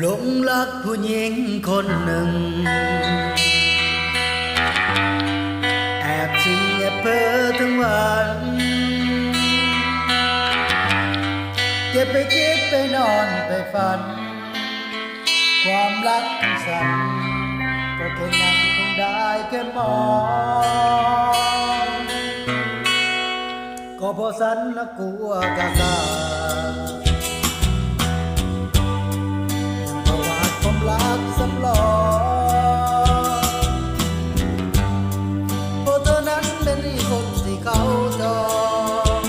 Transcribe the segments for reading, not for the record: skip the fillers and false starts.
หลงรักผู้หญิงคนหนึ่งแอบชิงแอบเพ้อทั้งวันเก็บไปคิดไปนอนไปฝันความรักของฉันก็แค่นั้นคงได้แค่มองก็เพราะฉันน่ะกลัวกาการักสำรองเพราะเธอนั้นเป็นคนที่เขาจอง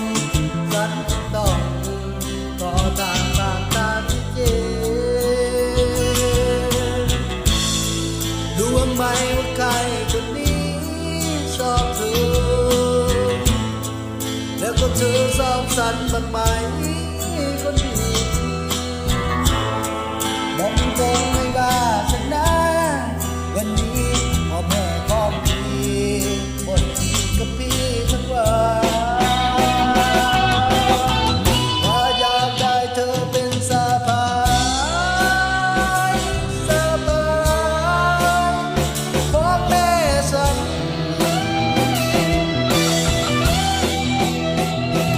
ฉันต้องต่อต่างที่เจรู้ไหมว่าใครคนนี้ชอบเธอแล้วก็เธอชอบฉันบ้างไหมคนดีบอกตรงไม่ว่าฉันนะวันนี้พ่อแม่ของพี่บ่นพี่กับพี่ทั้งวันว่าอยากได้เธอเป็นสะพายของแม่ฉัน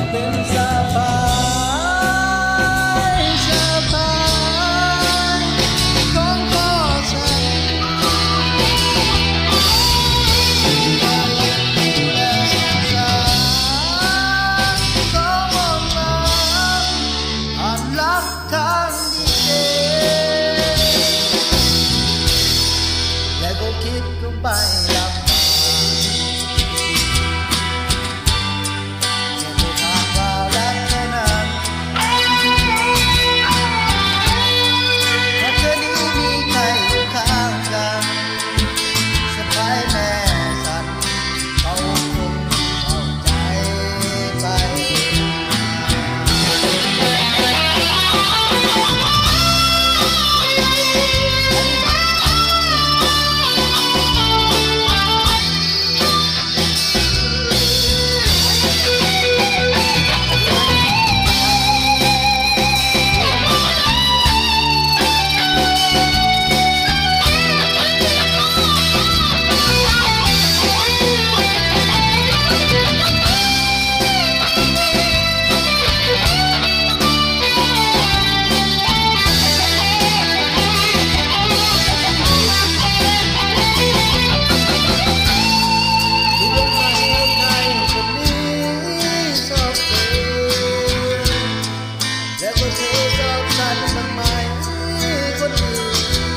เป็นสะพายคิดลงไปลำบากแค่ตัวขาดความรักแค่นั้นถ้าเธอนี้มีใครอยู่ข้างกันสะพายแม่ฉันเขาคงเข้าใจไปแล้วก็เธอชอบฉันบ้างไหมคนอื่น